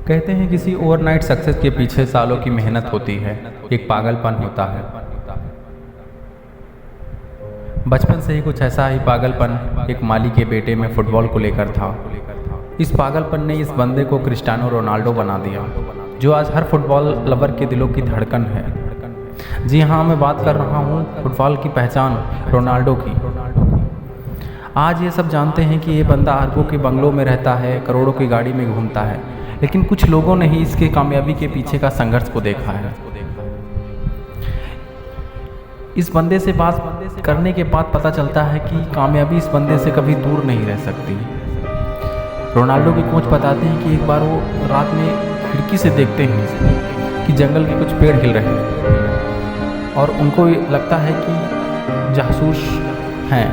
कहते हैं किसी ओवरनाइट सक्सेस के पीछे सालों की मेहनत होती है, एक पागलपन होता है। बचपन से ही कुछ ऐसा ही पागलपन एक माली के बेटे में फुटबॉल को लेकर था। इस पागलपन ने इस बंदे को क्रिस्टियानो रोनाल्डो बना दिया, जो आज हर फुटबॉल लवर के दिलों की धड़कन है। जी हाँ, मैं बात कर रहा हूँ फुटबॉल की पहचान रोनाल्डो की। आज ये सब जानते हैं कि ये बंदा अरबों के बंगलों में रहता है, करोड़ों की गाड़ी में घूमता है, लेकिन कुछ लोगों ने ही इसके कामयाबी के पीछे का संघर्ष को देखा है। इस बंदे से बात करने के बाद पता चलता है कि कामयाबी इस बंदे से कभी दूर नहीं रह सकती। रोनाल्डो के कोच बताते हैं कि एक बार वो रात में खिड़की से देखते हैं कि जंगल के कुछ पेड़ हिल रहे हैं और उनको लगता है कि जासूस हैं,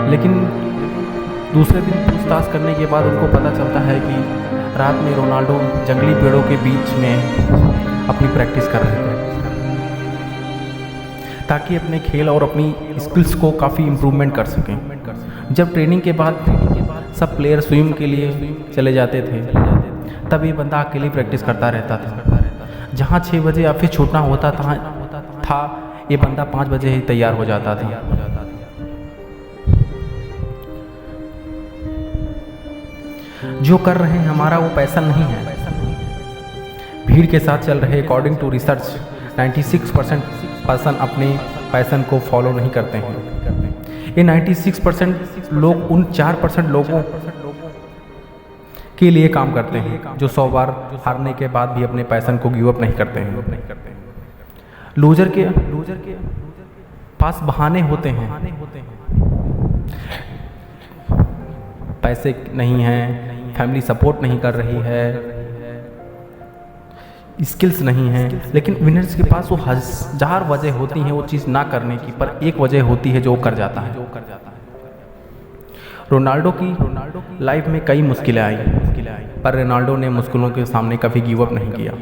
लेकिन दूसरे दिन पूछताछ करने के बाद उनको पता चलता है कि रात में रोनाल्डो जंगली पेड़ों के बीच में अपनी प्रैक्टिस कर रहे थे, ताकि अपने खेल और अपनी स्किल्स को काफ़ी इम्प्रूवमेंट कर सकें। जब ट्रेनिंग के बाद सब प्लेयर स्विम के लिए चले जाते थे, तब ये बंदा अकेले प्रैक्टिस करता रहता था। जहाँ 6 बजे ऑफिस छूटना होता था, ये बंदा 5 बजे ही तैयार हो जाता था। जो कर रहे हैं हमारा वो पैसा नहीं है, भीड़ के साथ चल रहे। अकॉर्डिंग टू रिसर्च 96% पर्सन अपने पैशन को फॉलो नहीं करते हैं। ये 96% लोग उन 4% लोगों के लिए काम करते हैं जो 100 बार हारने के बाद भी अपने पैशन को गिव अप नहीं करते हैं। लूजर के पास बहाने होते हैं, पैसे नहीं हैं, फैमिली सपोर्ट नहीं कर रही है, स्किल्स नहीं है, लेकिन विनर्स के पास वो 1000 वजह होती हैं वो चीज़ ना करने की, पर एक वजह होती है जो कर जाता है। रोनाल्डो की लाइफ में कई मुश्किलें आई, पर रोनाल्डो ने मुश्किलों के सामने कभी गिव अप नहीं किया।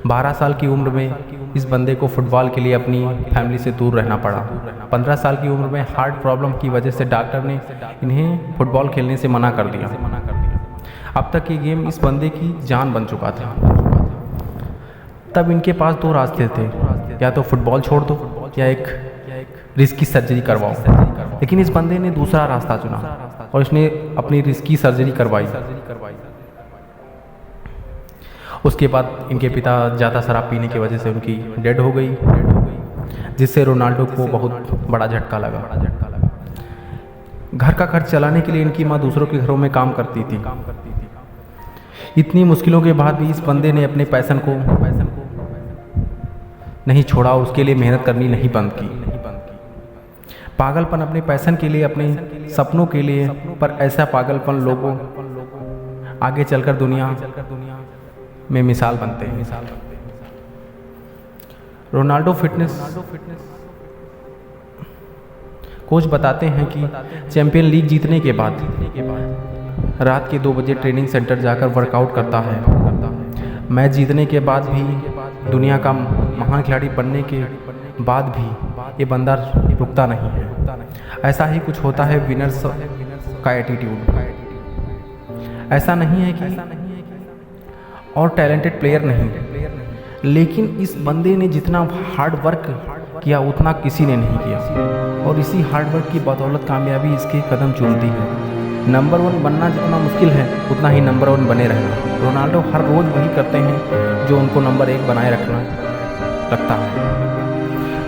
12 साल की उम्र में इस बंदे को फुटबॉल के लिए अपनी फैमिली से दूर रहना पड़ा। 15 साल की उम्र में हार्ट प्रॉब्लम की वजह से डॉक्टर ने इन्हें फुटबॉल खेलने से मना कर दिया। अब तक ये गेम इस बंदे की जान बन चुका था। तब इनके पास 2 रास्ते थे, या तो फुटबॉल छोड़ दो या एक रिस्की सर्जरी करवाओ, लेकिन इस बंदे ने दूसरा रास्ता चुना और इसने अपनी रिस्की सर्जरी करवाई। उसके बाद इनके पिता ज़्यादा शराब पीने की वजह से उनकी डेड हो गई, जिससे रोनाल्डो को बहुत बड़ा झटका लगा। घर का खर्च चलाने के लिए इनकी माँ दूसरों के घरों में काम करती थी। इतनी मुश्किलों के बाद भी इस बंदे ने अपने पैशन को नहीं छोड़ा और उसके लिए मेहनत करनी नहीं बंद की। पागलपन अपने पैशन के लिए, अपने सपनों के लिए, पर ऐसा पागलपन लोगों आगे चलकर दुनिया में मिसाल बनते हैं। रोनाल्डो फिटनेस कोच बताते हैं कि चैंपियन लीग जीतने के बाद रात के 2 बजे ट्रेनिंग सेंटर जाकर वर्कआउट करता है। मैच जीतने के बाद भी, दुनिया का महान खिलाड़ी बनने के बाद भी ये बंदा रुकता नहीं है। ऐसा ही कुछ होता है विनर्स का एटीट्यूड। ऐसा नहीं है कि और टैलेंटेड प्लेयर नहीं, लेकिन इस बंदे ने जितना हार्ड वर्क किया उतना किसी ने नहीं किया, और इसी हार्ड वर्क की बदौलत कामयाबी इसके कदम चूमती है। नंबर 1 बनना जितना मुश्किल है, उतना ही नंबर 1 बने रहना। रोनाल्डो हर रोज़ वही करते हैं जो उनको नंबर 1 बनाए रखता है।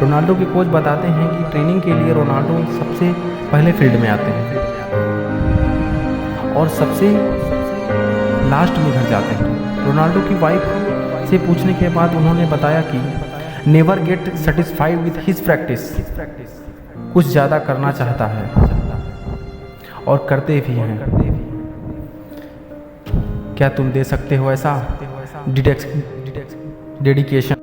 रोनाल्डो के कोच बताते हैं कि ट्रेनिंग के लिए रोनाल्डो सबसे पहले फील्ड में आते हैं और सबसे लास्ट में घर जाते हैं। रोनाल्डो की वाइफ से पूछने के बाद उन्होंने बताया कि never get satisfied with his practice, कुछ ज़्यादा करना चाहता है और करते भी हैं। क्या तुम दे सकते हो ऐसा डेडिकेशन?